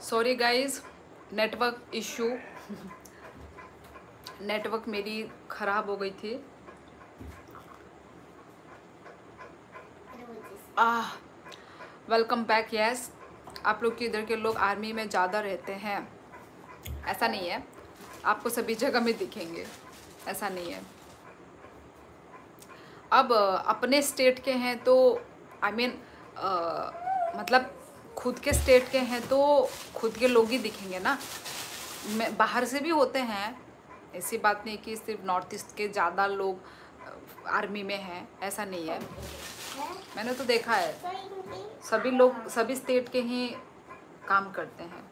Sorry guys, network issue. Network मेरी ख़राब हो गई थी। Welcome back. यस, आप लोग के इधर के लोग आर्मी में ज़्यादा रहते हैं, ऐसा नहीं है। आपको सभी जगह में दिखेंगे, ऐसा नहीं है। अब अपने स्टेट के हैं तो आई मीन मतलब खुद के स्टेट के हैं तो खुद के लोग ही दिखेंगे ना। बाहर से भी होते हैं, ऐसी बात नहीं कि सिर्फ नॉर्थ ईस्ट के ज़्यादा लोग आर्मी में हैं, ऐसा नहीं है। मैंने तो देखा है, सभी लोग सभी स्टेट के ही काम करते हैं।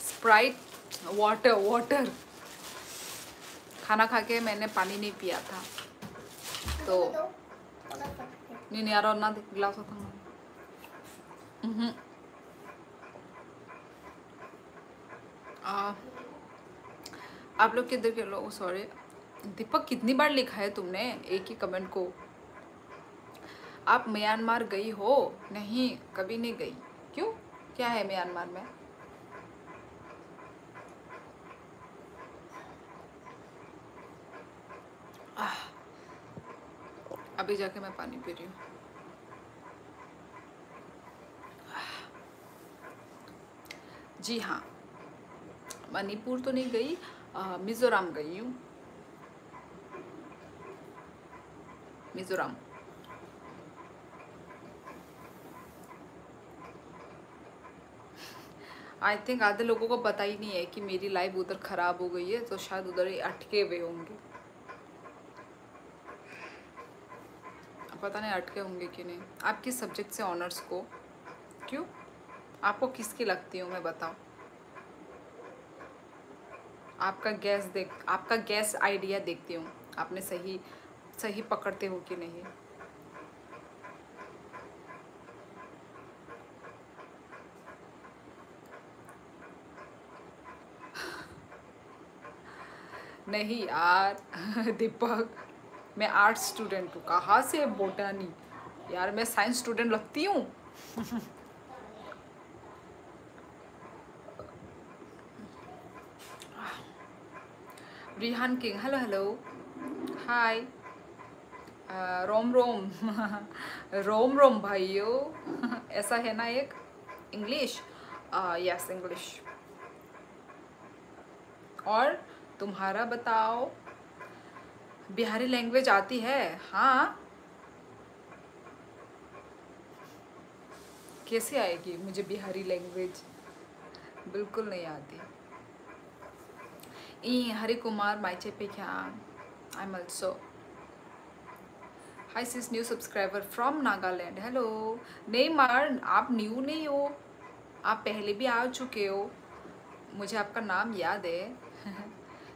Sprite, water water. खाना खा के मैंने पानी नहीं पिया था तो नहीं यार, और ना गिलास होता ना। आप लोग किधर के लोग? सॉरी दीपक, कितनी बार लिखा है तुमने एक ही कमेंट को? आप म्यांमार गई हो? नहीं, कभी नहीं गई। क्यों, क्या है म्यांमार में? अभी जाके मैं पानी पी रही हूँ। जी हाँ, मणिपुर तो नहीं गई, मिजोरम गई हूँ। मिजोरम। आई थिंक आधे लोगों को पता ही नहीं है कि मेरी लाइफ उधर ख़राब हो गई है, तो शायद उधर ही अटके हुए होंगे। पता नहीं अटके होंगे कि नहीं। आप किस सब्जेक्ट से ऑनर्स को? क्यों, आपको किसकी लगती हूँ मैं, बताओ। आपका गैस आइडिया देखती हूँ, आपने सही सही पकड़ते हो कि नहीं। नहीं यार दीपक, मैं आर्ट्स स्टूडेंट हूँ, कहाँ से बोटानी यार, मैं साइंस स्टूडेंट लगती हूँ। रिहान किंग, हेलो हेलो, हाय। रोम रोम रोम रोम भाइयों ऐसा है ना एक इंग्लिश। Yes, English. और तुम्हारा बताओ, बिहारी लैंग्वेज आती है? हाँ, कैसे आएगी मुझे बिहारी लैंग्वेज, बिल्कुल नहीं आती। ई हरि कुमार माइचे पे क्या, I am also. Hi sis, new subscriber from Nagaland, hello. नहीं मार, आप न्यू नहीं हो, आप पहले भी आ चुके हो, मुझे आपका नाम याद है।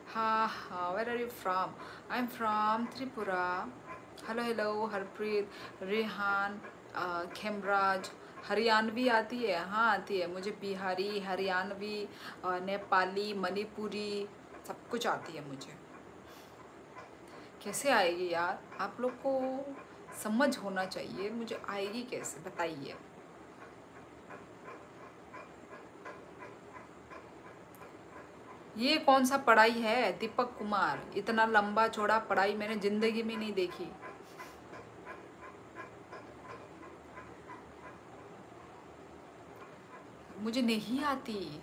हाँ हाँ, where are you from? I am from Tripura. Hello hello Harpreet, Rehan, Khemraj. Haryanvi आती है? हाँ आती है मुझे, बिहारी, हरियाणवी, नेपाली, मणिपुरी, सब कुछ आती है मुझे। कैसे आएगी यार, आप लोग को समझ होना चाहिए, मुझे आएगी कैसे, बताइए। ये कौन सा पढ़ाई है दीपक कुमार? इतना लंबा चौड़ा पढ़ाई मैंने जिंदगी में नहीं देखी। मुझे नहीं आती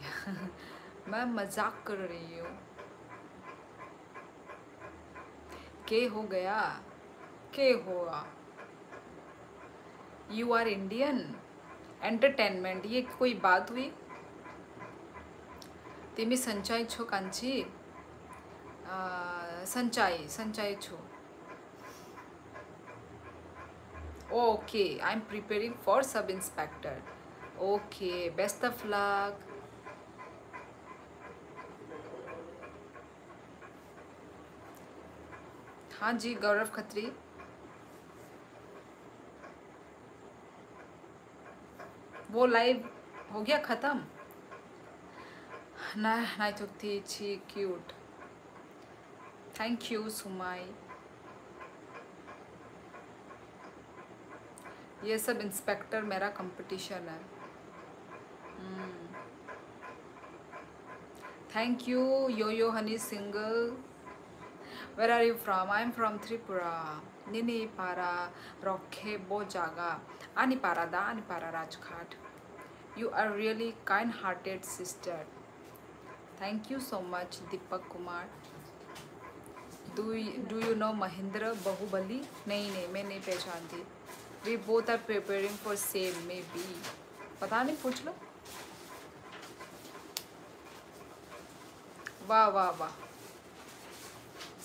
मैं मजाक कर रही हूँ। के हो गया, के हुआ? यू आर इंडियन एंटरटेनमेंट, ये कोई बात हुई? तिमी संचाई छो कांची? संचाई संचाई छो। Okay, I am preparing for sub inspector. Okay, best of luck. हाँ जी, गौरव खत्री। वो लाइव हो गया ख़त्म ना? नाई थी छी क्यूट, थैंक यू सुमाई। ये सब इंस्पेक्टर मेरा कंपटीशन है। थैंक यू यो हनी सिंगल। Where are you from? I am from Tripura. निनी पारा रखे बो जागा आनी पारा दा आनी पारा राजघाट। You are really kind hearted sister. Thank you so much Deepak Kumar. Do you know Mahendra Baahubali? नहीं मैं नहीं पहचानती। We both are preparing for same maybe, पता नहीं, पूछ लो। वाह वाह वाह,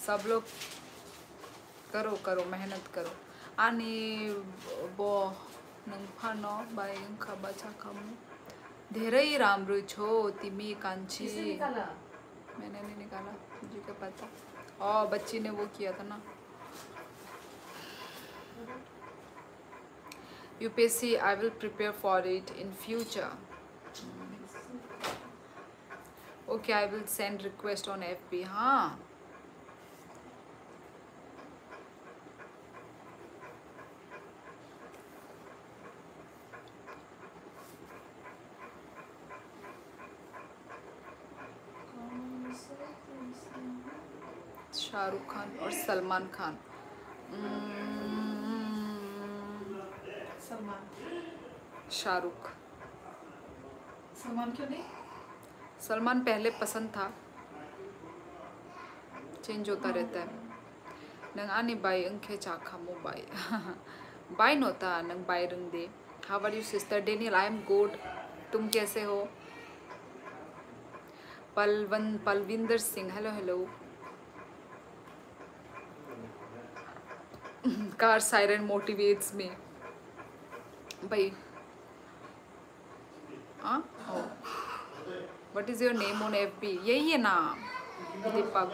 सब लोग करो करो, मेहनत करो। आनी बो नंफानो बाय खबाचा खामु धेरै राम्रो छो तिमी कांची। मैंने नहीं निकाला, मुझे क्या पता। और बच्ची ने वो किया था ना। UPSC I will prepare for it in future. Okay I will send request on FB. हाँ शाहरुख खान और सलमान खान। शाहरुख। सलमान क्यों नहीं? सलमान पहले पसंद था, चेंज होता रहता है। नंग आनी बाई अंखे चाखा मो बाई बाई नोता नंग बाई रंग दे। How are you sister? Daniel I am good, तुम कैसे हो? Palvinder Singh hello hello. Car siren motivates me भाई। हाँ what is your name on FB? यही है ना दीपक।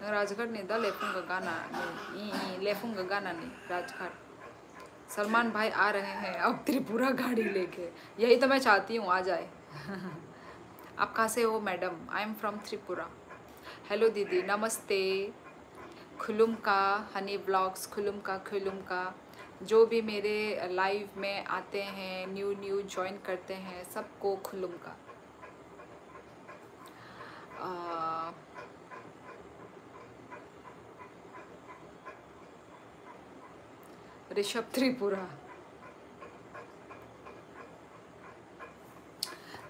राजघाट नहीं था, लेफूंगा गाना नहीं, लेफूंगा गाना नहीं, राजघाट। सलमान भाई आ रहे हैं अब त्रिपुरा गाड़ी लेके, यही तो मैं चाहती हूँ, आ जाए। आप कहाँ से हो madam? I am from Tripura. Hello दीदी नमस्ते। खुलुम का हनी ब्लॉग्स, खुलुम का जो भी मेरे लाइव में आते हैं, न्यू ज्वाइन करते हैं, सबको खुलुम का। Rishabh Tripura.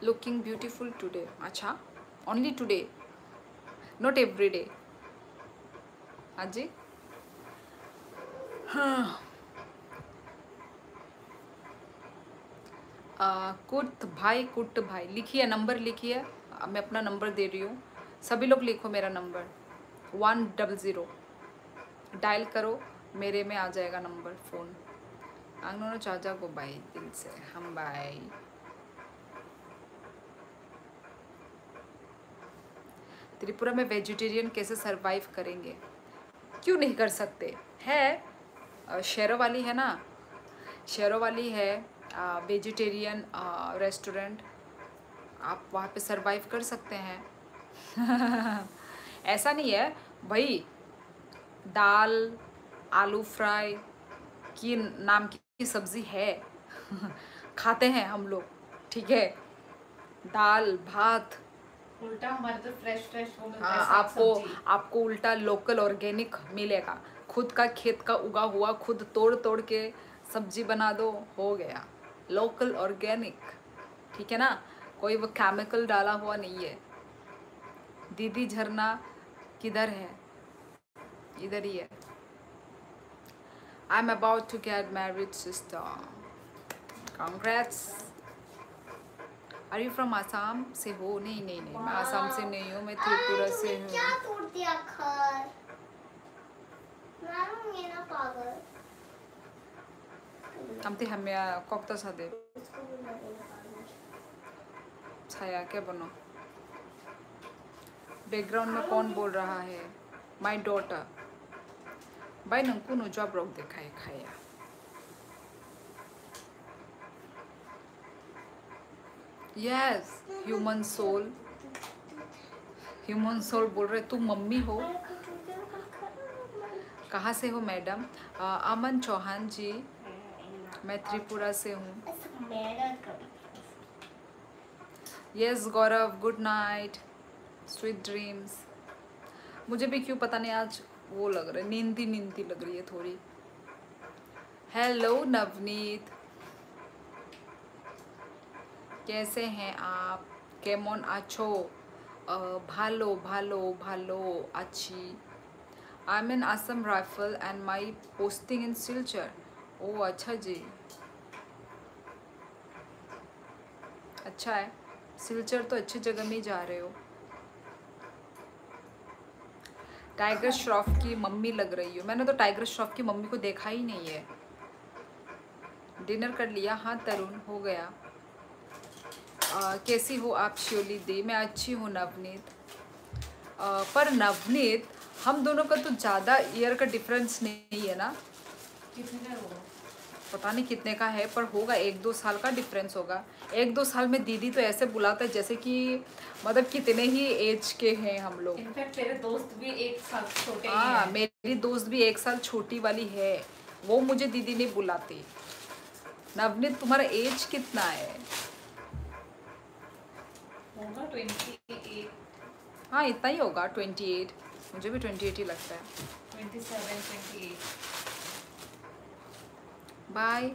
Looking beautiful today. अच्छा only today, not every day. हाँ जी। हाँ कुट भाई लिखिए, नंबर लिखिए। मैं अपना नंबर दे रही हूँ, सभी लोग लिखो मेरा नंबर 100 डायल करो, मेरे में आ जाएगा नंबर फ़ोन। आंगनो चाचा को बाई दिल से हम बाई। त्रिपुरा में वेजिटेरियन कैसे सरवाइव करेंगे? क्यों नहीं कर सकते? है शेरों वाली है ना, शेरों वाली है वेजिटेरियन रेस्टोरेंट, आप वहाँ पे सरवाइव कर सकते हैं। ऐसा नहीं है भाई, दाल आलू फ्राई की नाम की सब्ज़ी है। खाते हैं हम लोग, ठीक है। दाल भात उल्टा हमारे तो फ्रेश वो मिलता हाँ, है। आपको उल्टा लोकल ऑर्गेनिक मिलेगा। खुद का खेत का उगा हुआ, खुद तोड़ के सब्जी बना दो, हो गया लोकल ऑर्गेनिक, ठीक है ना। कोई वो केमिकल डाला हुआ नहीं है। दीदी झरना किधर है? इधर ही है। I am about to get married sister, congrats. Are you from Assam से हो? नहीं मैं आसाम से नहीं हूँ, मैं त्रिपुरा से हूँ। क्या तोड़ दिया खर? मारूंगी ना पागल। आमती हमें कोक्ता सादे छाया क्या बनो। बैकग्राउंड में कौन बोल रहा है? My daughter. भाई नंकू नो जॉब रोक दिखाए खाया। यस ह्यूमन सोल बोल रहे। तुम मम्मी हो? कहाँ से हो मैडम? अमन चौहान जी। मैं त्रिपुरा से हूँ। मेहनत करो। यस गौरव, गुड नाइट, स्वीट ड्रीम्स। मुझे भी क्यों पता नहीं आज वो लग रहा है, नींदी नींदी लग रही है थोड़ी। हेलो नवनीत, कैसे हैं आप? केमन आछो? भालो भालो भालो अच्छी। I am in Assam rifle and my posting in Silchar. ओ अच्छा जी, अच्छा है। सिलचर तो अच्छी जगह में ही जा रहे हो। टाइगर श्रॉफ की मम्मी लग रही हो। मैंने तो टाइगर श्रॉफ की मम्मी को देखा ही नहीं है। डिनर कर लिया? हाँ तरुण, हो गया। कैसी हो आप श्योली दे? मैं अच्छी हूँ नवनीत। पर नवनीत, हम दोनों का तो ज़्यादा ईयर का डिफरेंस नहीं है ना? कितने का होगा? पता नहीं कितने का है, पर होगा 1-2 साल का डिफरेंस होगा। 1-2 साल में दीदी तो ऐसे बुलाता है जैसे कि मतलब कितने ही एज के हैं हम लोग। इनफैक्ट तेरे दोस्त भी 1 साल छोटे ही हाँ, हैं। मेरी दोस्त भी 1 साल छोटी वाली है, वो मुझे दीदी नहीं बुलाती। नवनीत तुम्हारा एज कितना है? होगा 28, हाँ इतना ही होगा, 28। मुझे भी 28 ही लगता है। 27, 28। Bye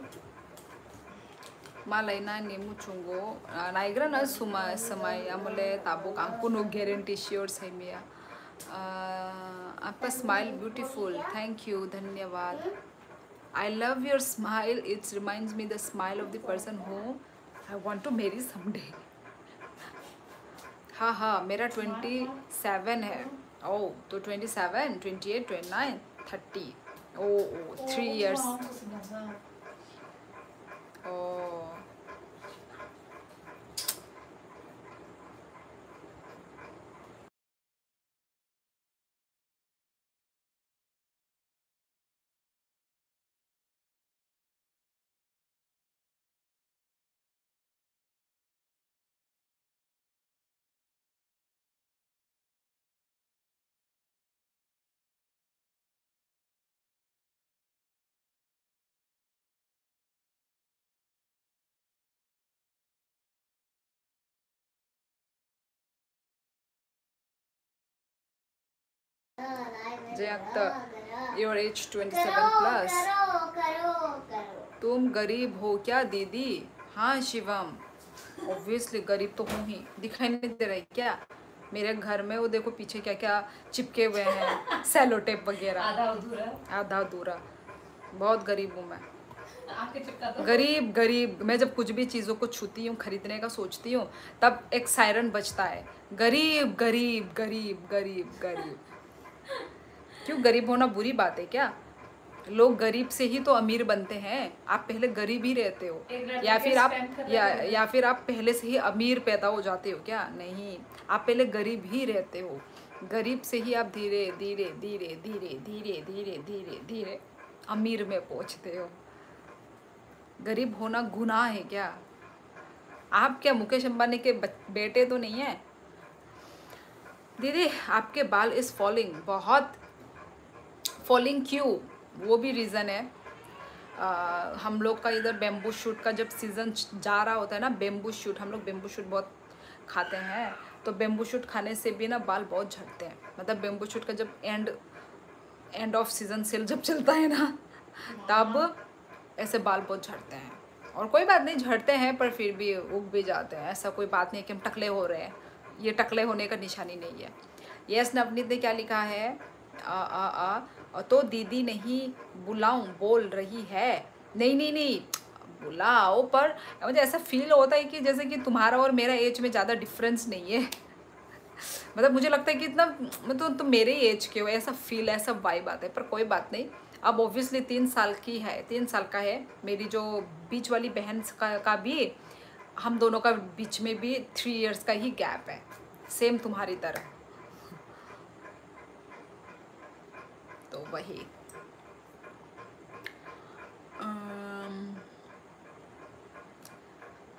malay nemu chungo naigra na suma samay amole tabok angkuno guarantee sure sai mia आपका स्माइल ब्यूटीफुल, थैंक यू, धन्यवाद। I love your smile, it's reminds me the smile of the person who I want to marry someday. हाँ हाँ, मेरा 27 है। ओ तो 27, 28, 29, 30। Oh 3 years। Oh your age 27 plus. तुम गरीब हो क्या दीदी? हाँ शिवम, ऑब्वियसली गरीब तो हूँ ही। दिखाई नहीं दे रहा है क्या? मेरे घर में वो देखो पीछे क्या क्या चिपके हुए हैं, सेलो टेप वगैरह। आधा अधूरा। आधा अधूरा। बहुत गरीब हूँ मैं। आके चिपका दो। गरीब गरीब। मैं जब कुछ भी चीज़ों को छूती हूँ, खरीदने का सोचती हूँ, तब एक सायरन बजता है, गरीब गरीब गरीब गरीब गरीब। क्यों, गरीब होना बुरी बात है क्या? लोग गरीब से ही तो अमीर बनते हैं। आप पहले गरीब ही रहते हो, या फिर आप या फिर आप पहले से ही अमीर पैदा हो जाते हो क्या? नहीं, आप पहले गरीब ही रहते हो। गरीब से ही आप धीरे धीरे धीरे धीरे धीरे धीरे धीरे धीरे अमीर में पहुंचते हो। गरीब होना गुनाह है क्या? आप क्या मुकेश अंबानी के बेटे तो नहीं है? दीदी आपके बाल इज फॉलिंग, बहुत फॉलिंग क्यों? वो भी रीज़न है। हम लोग का इधर बेम्बू शूट का जब सीज़न जा रहा होता है ना, बेम्बू शूट, हम लोग बेम्बू शूट बहुत खाते हैं, तो बेम्बू शूट खाने से भी ना बाल बहुत झड़ते हैं। मतलब बेम्बू शूट का जब एंड ऑफ सीज़न सेल जब चलता है ना, तब ऐसे बाल बहुत झड़ते हैं। और कोई बात नहीं, झड़ते हैं पर फिर भी उग भी जाते हैं। ऐसा कोई बात नहीं कि हम टकले हो रहे हैं, ये टकले होने का निशानी नहीं है। यस नवनीत ने क्या लिखा है? तो दीदी नहीं बुलाऊं बोल रही है। नहीं नहीं नहीं, बुलाओ, पर मुझे ऐसा फील होता है कि जैसे कि तुम्हारा और मेरा एज में ज़्यादा डिफरेंस नहीं है। मतलब मुझे लगता है कि इतना मतलब तुम मेरे एज के हो, ऐसा फील, ऐसा वाइब आता है। पर कोई बात नहीं, अब ऑब्वियसली 3 साल की है, 3 साल का है। मेरी जो बीच वाली बहन का भी, हम दोनों का बीच में भी 3 years का ही गैप है, सेम तुम्हारी तरह। तो वही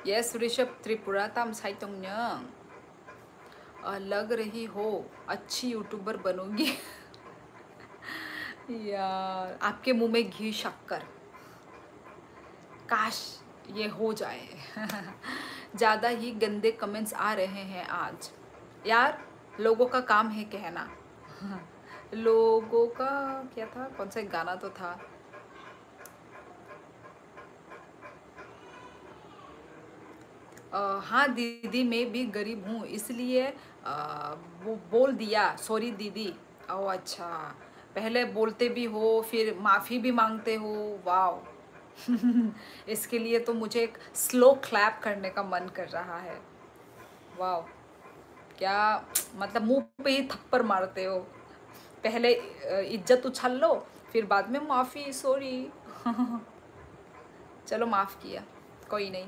यस ऋषभ त्रिपुरा ताम साइतोंग लग रही हो अच्छी यूट्यूबर बनोगी। यार आपके मुंह में घी शक्कर। काश ये हो जाए। ज़्यादा ही गंदे कमेंट्स आ रहे हैं आज यार। लोगों का काम है कहना। लोगों का क्या था, कौन सा एक गाना तो था, हाँ दीदी मैं भी गरीब हूँ इसलिए वो बोल दिया सॉरी दीदी। ओह अच्छा, पहले बोलते भी हो फिर माफ़ी भी मांगते हो, वाओ। इसके लिए तो मुझे एक स्लो क्लैप करने का मन कर रहा है। वाओ, क्या मतलब मुंह पे ही थप्पड़ मारते हो। पहले इज्जत उछाल लो फिर बाद में माफ़ी सॉरी। चलो माफ़ किया, कोई नहीं।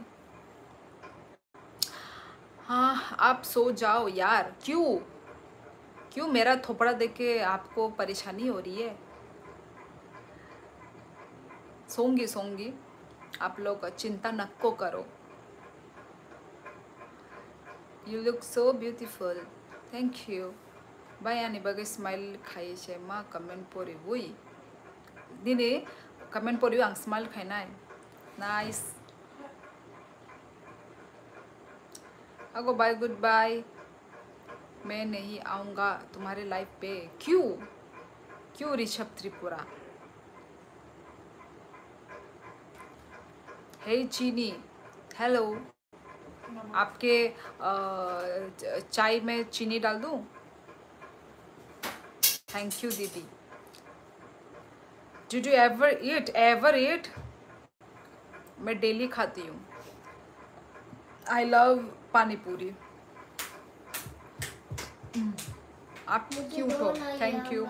हाँ आप सो जाओ यार। क्यों क्यों मेरा थोपड़ा देख के आपको परेशानी हो रही है? सोंगी सोंगी, आप लोग चिंता नको करो। You look so beautiful, thank you. भाई आनी बगे स्माइल खाई छे मा कमेंट पड़ी वही दिने कमेंट पड़ी आं स्माइल खाना है नाइस। अगो बाय गुड बाय, मैं नहीं आऊँगा तुम्हारे लाइफ पे। क्यों क्यों ऋषभ त्रिपुरा? हे चीनी हेलो, आपके चाय में चीनी डाल दूँ? थैंक यू दीदी। डिड यू एवर ईट? मैं डेली खाती हूँ। आई लव पानी पूरी। आप क्यूट हो, थैंक यू।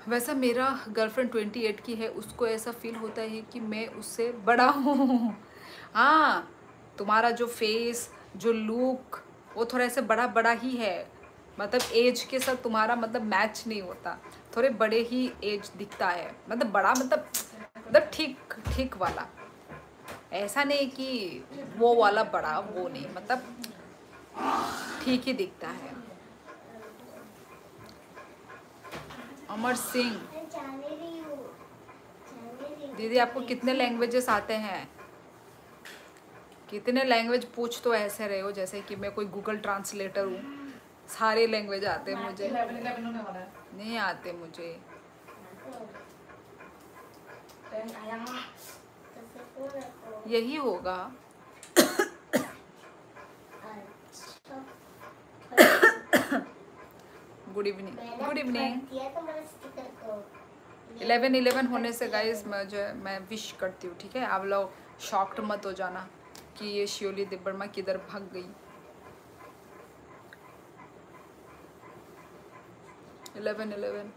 वैसा मेरा गर्लफ्रेंड 28 की है, उसको ऐसा फील होता है कि मैं उससे बड़ा हूँ। हाँ तुम्हारा जो फेस जो लुक वो थोड़ा ऐसे बड़ा बड़ा ही है, मतलब एज के साथ तुम्हारा मतलब मैच नहीं होता, थोड़े बड़े ही एज दिखता है, मतलब बड़ा मतलब ठीक ठीक वाला, ऐसा नहीं कि वो वाला बड़ा वो नहीं, मतलब ठीक ही दिखता है। अमर सिंह दीदी आपको कितने लैंग्वेजेस आते हैं? कितने लैंग्वेज पूछ तो ऐसे रहे हो जैसे कि मैं कोई गूगल ट्रांसलेटर हूँ। सारे लैंग्वेज आते हैं मुझे। नहीं आते मुझे। यही होगा। Good evening good evening. 11 होने से गाइज मैं विश करती हूँ, ठीक है? आप लोग शॉक्ड मत हो जाना कि ये शियोली दिब्बरमा किधर भाग गई। 11।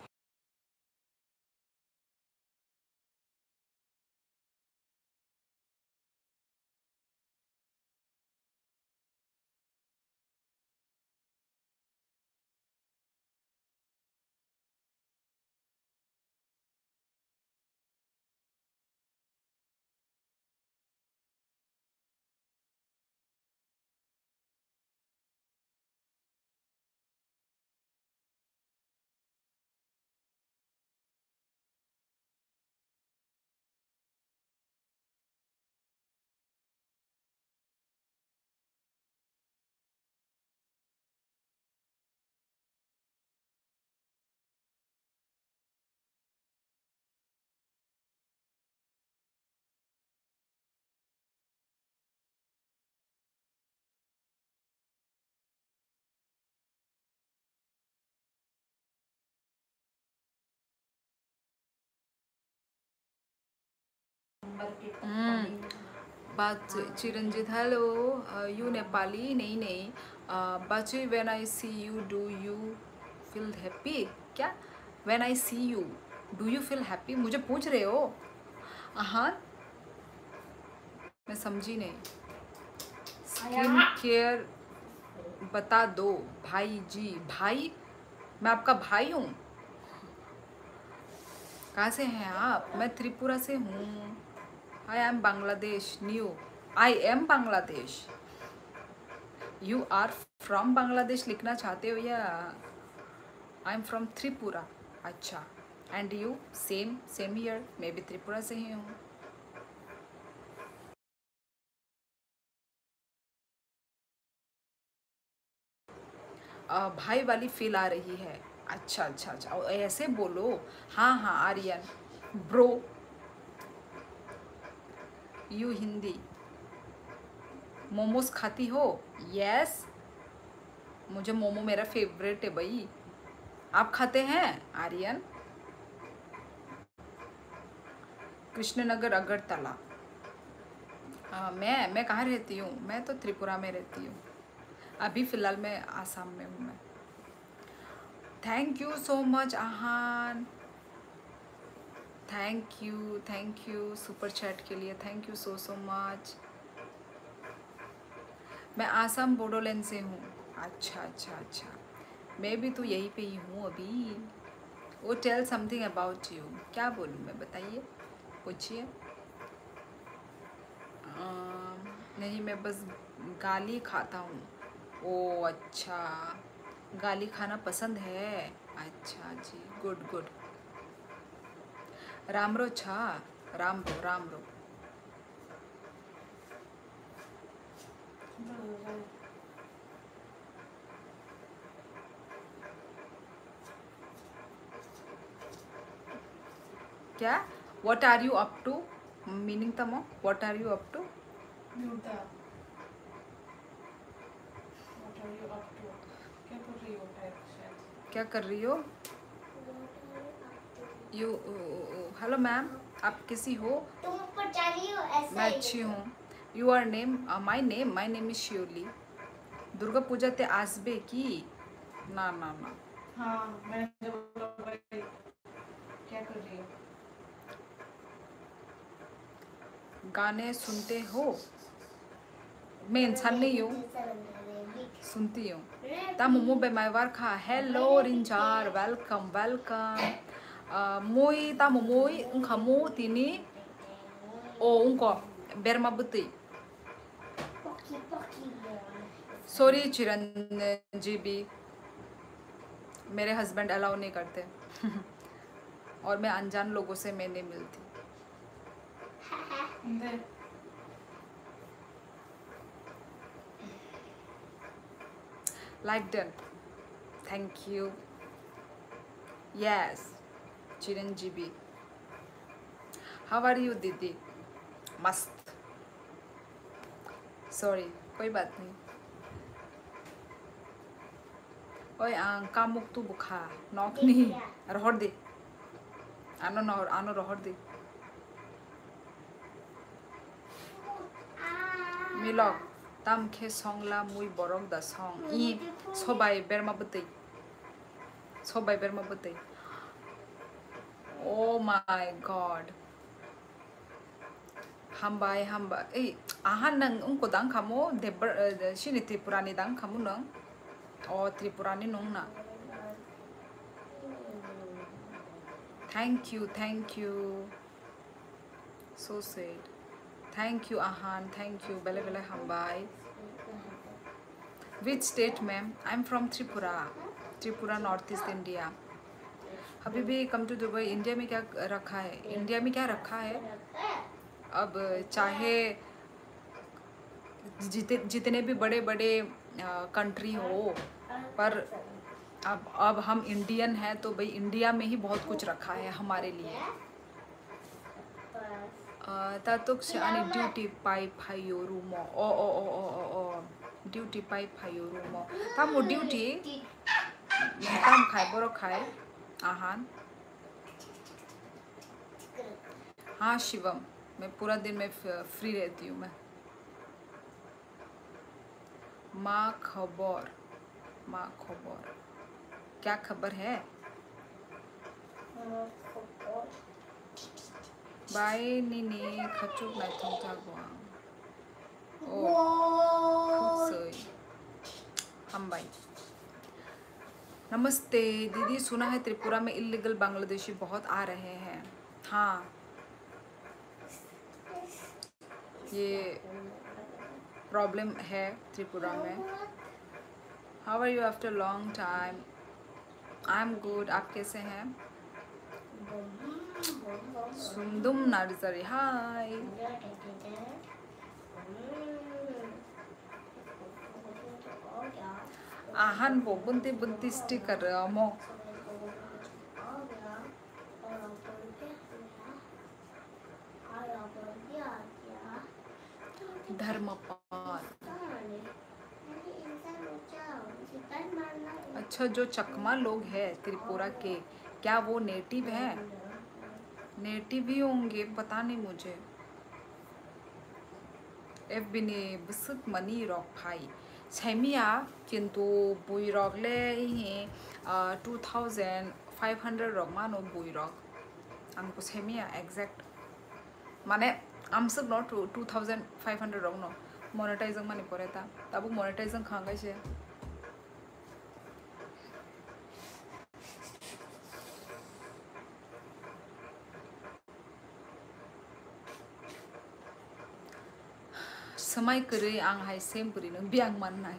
बात चिरंजीत हेलो, यू नेपाली नहीं नहीं। बाची when I see you do you feel happy? क्या when I see you do you feel happy मुझे पूछ रहे हो? हाँ मैं समझी नहीं। स्किन केयर बता दो भाई जी। भाई मैं आपका भाई हूँ? कहाँ से हैं आप? मैं त्रिपुरा से हूँ। I am Bangladesh new. I am Bangladesh. You are from Bangladesh लिखना चाहते हो या आई एम फ्रॉम त्रिपुरा? अच्छा and you? Same same year, मैं भी त्रिपुरा से ही हूँ। भाई वाली फील आ रही है। अच्छा अच्छा अच्छा, और ऐसे बोलो। हाँ हाँ आर्यन ब्रो। यू हिंदी। मोमोज खाती हो? यस, मुझे मोमो मेरा फेवरेट है भाई। आप खाते हैं आर्यन? कृष्णनगर अगरतला। मैं कहाँ रहती हूँ? मैं तो त्रिपुरा में रहती हूँ। अभी फ़िलहाल मैं आसाम में हूँ मैं। Thank you so much Ahaan, thank you super chat के लिए, thank you so so much. मैं आसाम बोडोलैंड से हूँ। अच्छा अच्छा अच्छा, मैं भी तो यहीं पे ही हूँ अभी। वो टेल समथिंग अबाउट यू। क्या बोलूँ मैं, बताइए, पूछिए। नहीं, मैं बस गाली खाता हूँ। ओ अच्छा, गाली खाना पसंद है। अच्छा जी, गुड गुड। रामरो छा, रामरो रामरो। क्या? What are you up to? Meaning तमो, what are you up to? Mute that. What are you up to? क्या कर रही हो टाइप शायद? क्या कर रही हो? यू, हेलो मैम, आप किसी हो? तुम ऊपर जा रही हो ऐसा मैं ही अच्छी है। हूँ। Your name? My name is surely. Durga Puja ते आसबे की? ना ना ना। हाँ, मैंने जब बोला भाई, क्या कर रही हो? गाने सुनते हो? मैं इंसान नहीं हूँ, सुनती हूँ। तामुमु बेमाइवार खा। Hello Rinjar, welcome welcome. मुई तामुमुई उनखामु तिनी ओ उनको बेरमा बुती। सॉरी चिरंजीवी, मेरे हस्बैंड अलाउ नहीं करते और मैं अनजान लोगों से मैं नहीं मिलती। दे। Like that. Thank you. Yes, Chiranjeevi. How are you दीदी? मस्त। सॉरी, कोई बात नहीं। ओए कामुक तू बुखा नौक नहीं रहर दे। आनो रहर दे। मिलक ताम खे संगला मुई बरक दा सं ई सबाई बेरमा बतै, सबाई बेरमा बतै। ओ माय गॉड, हामबाय हामबाय। ए आहा नंग उनको दां खामो देबर सिनि त्रिपुरानि दां खामो नंग? ओ त्रिपुरानि नंग ना। Thank you so sweet. Thank you Ahaan, thank you बेले बेले हामबाय। Which state ma'am? I am from Tripura, Tripura north east India. अभी भी कम टू दुबई। इंडिया में क्या रखा है? इंडिया में क्या रखा है? अब चाहे जितने भी बड़े बड़े कंट्री हो, पर अब हम इंडियन हैं तो भाई इंडिया में ही बहुत कुछ रखा है हमारे लिए। तातुक से आने ड्यूटी पाई फाइयो रूमो ओ ड्यूटी पाई फाइयो रूमो तामो ड्यूटी ताम खाए बोरो खाए आहान। हाँ शिवम, मैं पूरा दिन में फ्री रहती हूँ मैं। माँ खबर, माँ खबर, क्या खबर है? बाय निनी खचुक नाय थंगता गुआंग। ओ खुसई हम बाई। नमस्ते दीदी, सुना है त्रिपुरा में इलीगल बांग्लादेशी बहुत आ रहे हैं। हाँ, ये प्रॉब्लम है त्रिपुरा में। How are you after long time? I am good, आप कैसे हैं? सुमदुम नर्सरी हाय आहान बो bunti bunti sticker mo Dharmpal. अच्छा, जो चकमा लोग हैं त्रिपुरा के, क्या वो नेटिव हैं? नेटिव ही होंगे, पता नहीं मुझे। एफ बिनी बुसुक मनी रॉक भाई सेमिया किंतु बुई रॉक ले ही 2500 रॉक मानो बुई रॉक हमको सेमिया एग्जैक्ट माने आमसब नॉट 2500 रॉक नो मोनेटाइजिंग माने पड़े था तब मोनेटाइजिंग खांगा से समय करे आं हाय सेम करे नों बियांग माननाय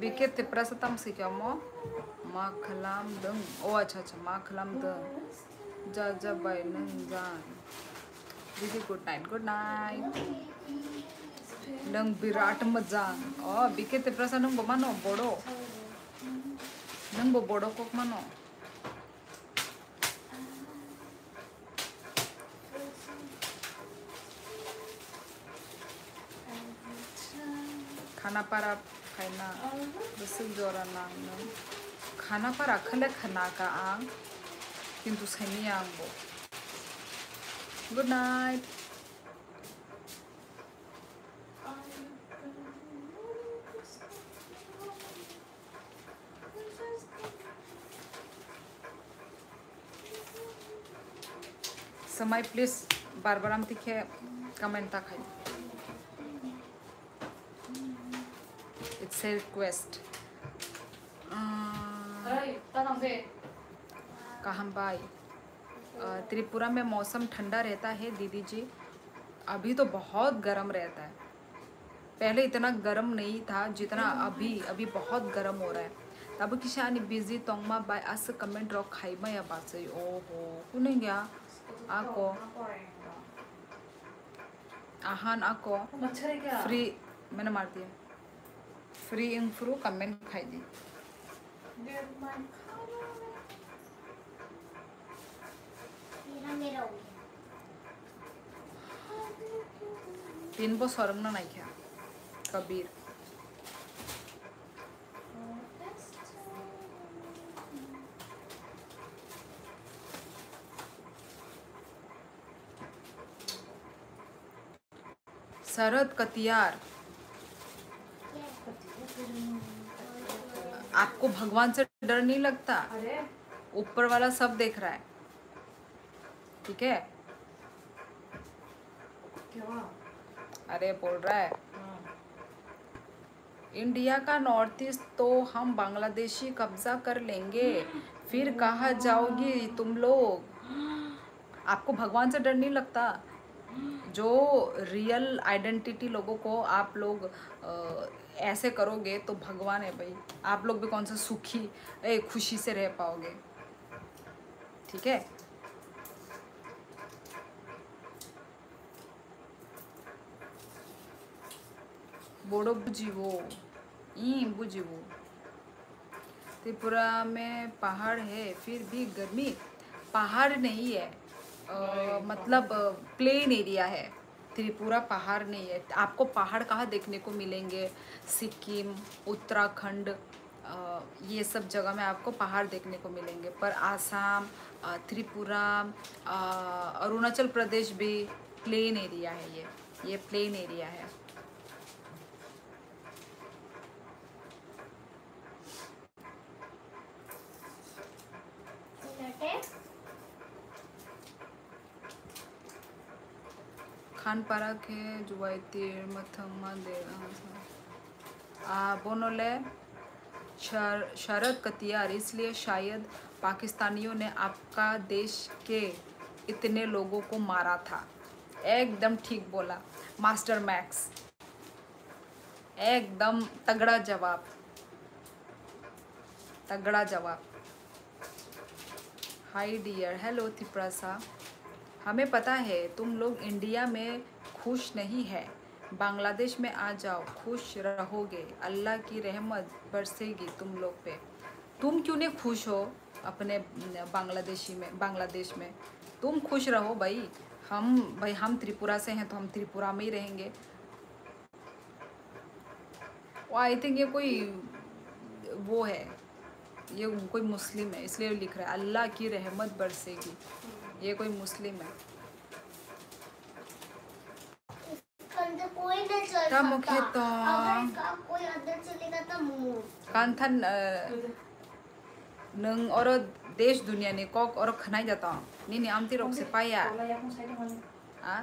बिके तिप्रा से तम से क्या मो मा खलाम दंग ओ अच्छा मा खलाम दंग जा जा बाय नंग जान दीदी गुड नाइट नंग विराट मजान ओ बिके तिप्रा से नंग मानो बड़ो नंग बड़ो कोक मानो खाना पारा खाना बसुक जोरा नांग खाना पारा खले खाना का आंग किंतु सही आंग बो गुड नाइट समय प्लीज बार बार हम दिखे कमेंट तक है It's a request. कहाँ भाई त्रिपुरा में मौसम ठंडा रहता है दीदी जी अभी तो बहुत गर्म रहता है पहले इतना गर्म नहीं था जितना अभी बहुत गर्म हो रहा है तब किसान बिजी तोंगमा बाय अस कमेंट रॉक खाइबा या बात सही ओहो कुने गया आको आहान आको फ्री मैंने मार दिया फ्री इंफ्रू कमेंट खाई दी तीन बो शर्म ना नहीं क्या कबीर शरद कतियार आपको भगवान से डर नहीं लगता ऊपर वाला सब देख रहा है ठीक है अरे बोल रहा है इंडिया का नॉर्थ ईस्ट तो हम बांग्लादेशी कब्जा कर लेंगे फिर कहाँ जाओगी तुम लोग आपको भगवान से डर नहीं लगता जो रियल आइडेंटिटी लोगों को आप लोग ऐसे करोगे तो भगवान है भाई आप लोग भी कौन सा सुखी खुशी से रह पाओगे ठीक है बोड़ो बुझीवो बुझीवो त्रिपुरा में पहाड़ है फिर भी गर्मी पहाड़ नहीं है मतलब प्लेन एरिया है त्रिपुरा पहाड़ नहीं है आपको पहाड़ कहाँ देखने को मिलेंगे सिक्किम उत्तराखंड ये सब जगह में आपको पहाड़ देखने को मिलेंगे पर आसाम त्रिपुरा अरुणाचल प्रदेश भी प्लेन एरिया है ये प्लेन एरिया है खानपारा के जुवाई तीर मथमा दे बोनोले शरद कतियार इसलिए शायद पाकिस्तानियों ने आपका देश के इतने लोगों को मारा था एकदम ठीक बोला मास्टर मैक्स एकदम तगड़ा जवाब, तगड़ा जवाब। Hi dear, hello Tripura. हमें पता है तुम लोग इंडिया में खुश नहीं है, बांग्लादेश में आ जाओ, खुश रहोगे, अल्लाह की रहमत बरसेगी तुम लोग पे। तुम क्यों नहीं खुश हो अपने बांग्लादेश में? तुम खुश रहो भाई। हम त्रिपुरा से हैं तो हम त्रिपुरा में ही रहेंगे। वो आई थिंक ये कोई वो है, ये कोई मुस्लिम है इसलिए लिख रहा है अल्लाह की रहमत बरसेगी। ये कोई मुस्लिम है। अंदर कोई नहीं चल ता मुखे सकता। तो अगर इसका कोई अंदर चलेगा तो मुंह। कांथन नंग और देश दुनिया ने कॉक और खनाई जाता नी आमती रोक से पाया आ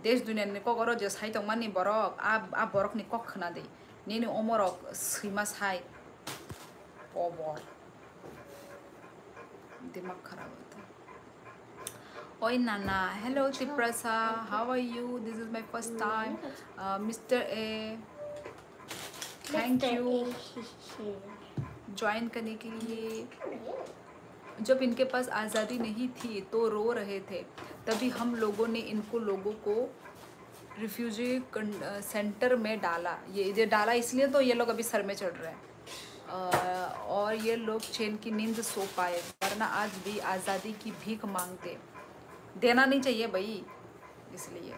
देश दुनिया ने कॉक और जो साइट मानी बरक आ बरक ने कॉक खना दे नी ओमरक सीमा साइ ओबर दिमाग खराब होता है। Oi Nana, hello Tiprasa, how are you? This is my first time. Mr. A, thank you join करने के लिए। जब इनके पास आज़ादी नहीं थी तो रो रहे थे, तभी हम लोगों ने लोगों को रिफ्यूजी सेंटर में डाला। ये डाला इसलिए तो ये लोग अभी सर में चढ़ रहे हैं और ये लोग चैन की नींद सो पाए, वरना आज भी आज़ादी की भीख मांगते। देना नहीं चाहिए भाई, इसलिए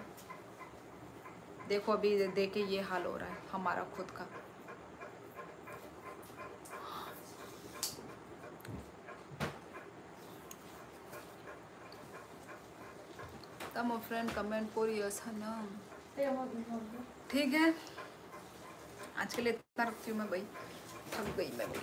देखो अभी देखे ये हाल हो रहा है हमारा खुद का। तम फ्रेंड कमेंट कोरियस है ना, ठीक है। आज के लिए इतना रखती हूँ मैं भाई, थक गई मैं भाई।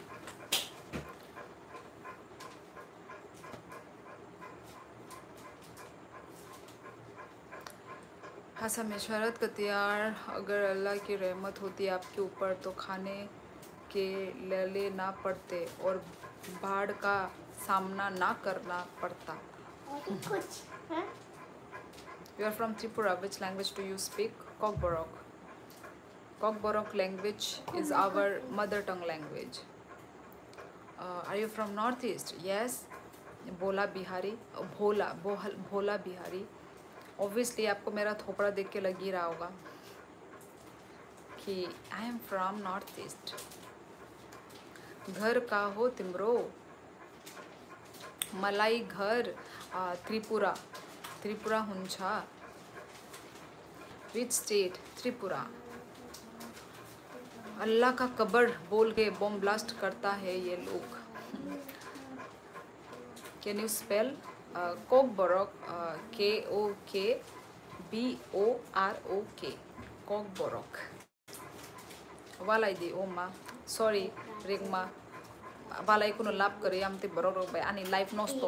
हसन में शरत कतियार, अगर अल्लाह की रहमत होती आपके ऊपर तो खाने के लले ना पड़ते और बाढ़ का सामना ना करना पड़ता। कुछ है? You are from Tripura. Which language do you speak? Kokborok. Kokborok language is our mother tongue language. Are you from Northeast? Yes. Bhola Bihari, Bhola Bihari. Obviously आपको मेरा थोपड़ा देख के लग ही रहा होगा कि I am from Northeast. घर का हो तिमरो? मलाई घर त्रिपुरा, त्रिपुरा हुंछा। Which state? त्रिपुरा। अल्लाह का कब्र बोल के बॉम्ब ब्लास्ट करता है ये लोग। Can you spell? Kokborok, KOKBOROK, Kokborok. वालाई दी ओमा, सॉरी रिगमा, वालाई कुनो लाभ करे आमती बरोक बाय आनी लाइफ नोस्तो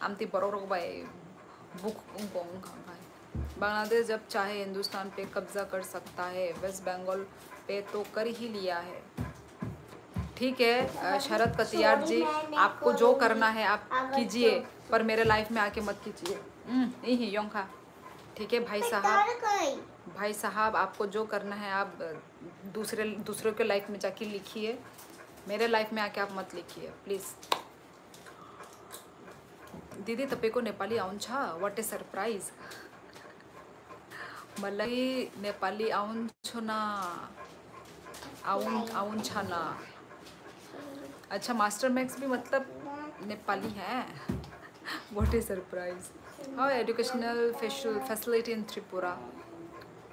आमती बरोक बाय बुक उनको बांग्लादेश जब चाहे हिंदुस्तान पे कब्जा कर सकता है, वेस्ट बंगाल पे तो कर ही लिया है। ठीक है शरद कतियार जी, आपको जो करना है आप कीजिए, पर मेरे लाइफ में आके मत कीजिए। यही योंखा, ठीक है भाई साहब आपको जो करना है आप दूसरों के लाइफ में जाके लिखिए, मेरे लाइफ में आके आप मत लिखिए प्लीज़। दीदी तपाईँको नेपाली आउँछ? What A surprise. मलाई नेपाली आउँछ न, आउँछ न। अच्छा मास्टर मैक्स भी मतलब नेपाली है। What A surprise. How educational facility in Tripura.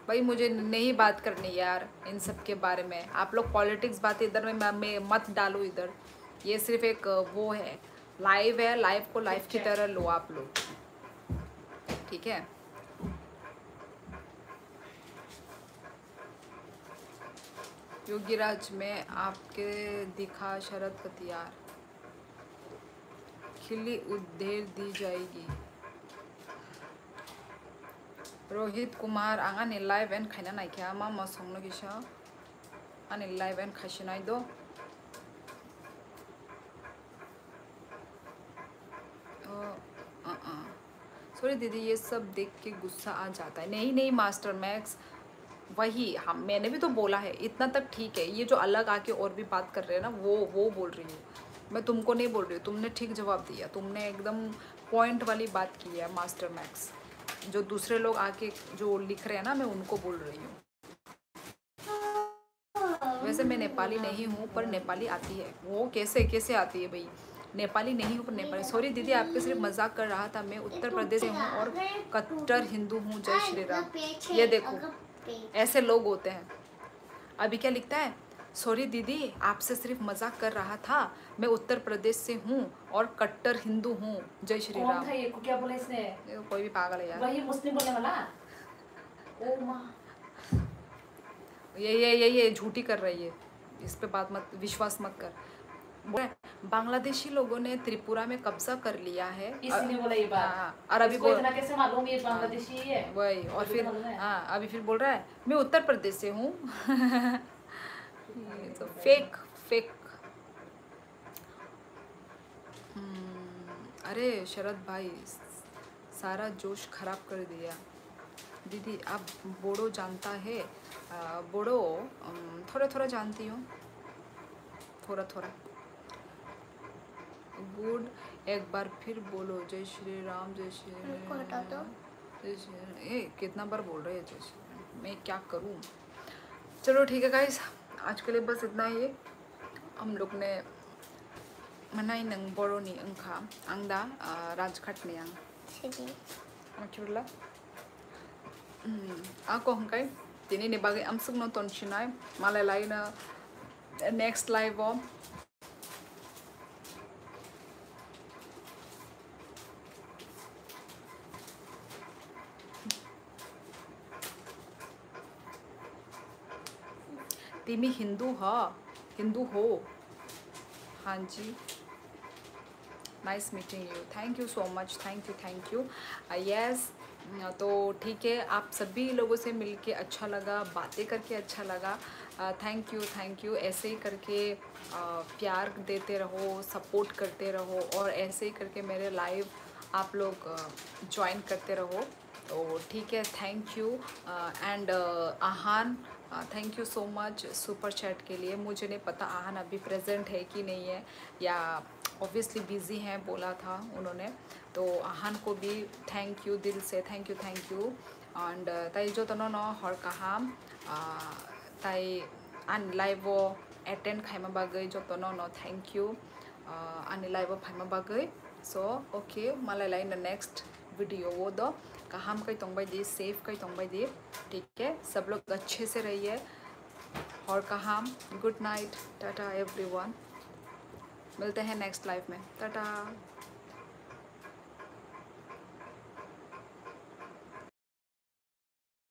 भाई मुझे नहीं बात करनी यार इन सब के बारे में। आप लोग पॉलिटिक्स बात इधर में मत डालो इधर। ये सिर्फ एक वो है, लाइव है, लाइव को लाइव की तरह लो आप लोग, ठीक है। योगीराज में आपके दिखा शरद कतियार, खिली उधेर दी जाएगी। रोहित कुमार आंगाने लाइव एंड खाइना नाइखा मा संनो गिसा आने लाइव एंड खाइसिनाय दो। सॉरी दीदी ये सब देख के गुस्सा आ जाता है। नहीं मास्टर मैक्स, वही हम मैंने भी तो बोला है, इतना तक ठीक है। ये जो अलग आके और भी बात कर रहे हैं ना, वो बोल रही हूँ मैं, तुमको नहीं बोल रही हूँ। तुमने ठीक जवाब दिया, तुमने एकदम पॉइंट वाली बात की है मास्टर मैक्स। जो दूसरे लोग आके जो लिख रहे हैं ना, मैं उनको बोल रही हूँ। वैसे मैं नेपाली नहीं हूँ, पर नेपाली आती है। वो कैसे आती है भाई, नेपाली नहीं हूँ पर नेपाली। सॉरी दीदी, आपके सिर्फ मजाक कर रहा था। मैं उत्तर प्रदेश से हूँ और कट्टर हिंदू हूँ। जय श्री राम। ये देखो ऐसे लोग होते हैं। अभी क्या लिखता है, सॉरी दीदी आपसे सिर्फ मजाक कर रहा था, मैं उत्तर प्रदेश से हूँ और कट्टर हिंदू हूँ। जय श्री कौन राम। था ये को, क्या बोला इसने? ये कोई भी पागल है यार। वही मुस्लिम बोलने वाला। ओ माँ, ये झूठी कर रही है, इस पे बात मत, विश्वास मत कर। बोल रहा है, बांग्लादेशी लोगों ने त्रिपुरा में कब्जा कर लिया है। इसने बोला ये बात। हाँ, और अभी इसको इतना कैसे मालूम ये बांग्लादेशी ही है? वही, और मुझे फिर तो मालूम है। हाँ अभी फिर बोल रहा है मैं उत्तर प्रदेश से हूँ। तो फेक फेक। अरे शरद भाई, सारा जोश खराब कर दिया। दीदी आप बोडो जानता है? बोडो थोड़ा थोड़ा जानती हूँ, थोड़ा थोड़ा। गुड, एक बार फिर बोलो जय श्री राम। जय श्री इनको हटा दो। जय श्री राम। ए कितना बार बोल रहे हैं जय श्री राम, मैं क्या करूँ। चलो ठीक है गाइस, आज के लिए बस इतना ही है। हम लोग ने मनाई नंग बरोनी अंखा आंदा राजघाटनि आं Mithila ako hangkai tini ni bagai amsuk nonton sinai malai lain next live om तिमी हिंदू हो? हाँ जी, nice meeting you. Thank you so much, thank you. Yes, तो ठीक है, आप सभी लोगों से मिलके अच्छा लगा, बातें करके अच्छा लगा। Thank you. ऐसे ही करके प्यार देते रहो, सपोर्ट करते रहो, और ऐसे ही करके मेरे लाइव आप लोग ज्वाइन करते रहो। तो ठीक है, thank you. And Ahaan, thank you so much super chat के लिए। मुझे नहीं पता आहान अभी प्रेजेंट है कि नहीं है, या ऑब्वियसली बिज़ी हैं बोला था उन्होंने। तो आहान को भी थैंक यू, दिल से थैंक यू। एंड ताई जो तनो न हर कहाम ताई आन लाइव एटेंड खाइमा बागै जो तनो न थैंक यू आनी लाइव फाइमा बागै। सो ओके, मालाय लाइन नेक्स्ट वीडियो वो दो कहाम कई तोंग बाई सेफ कई तोंग बाई। ठीक है, सब लोग अच्छे से रहिए। और कहाम गुड नाइट, टाटा एवरीवन। मिलते हैं नेक्स्ट लाइव में, टाटा।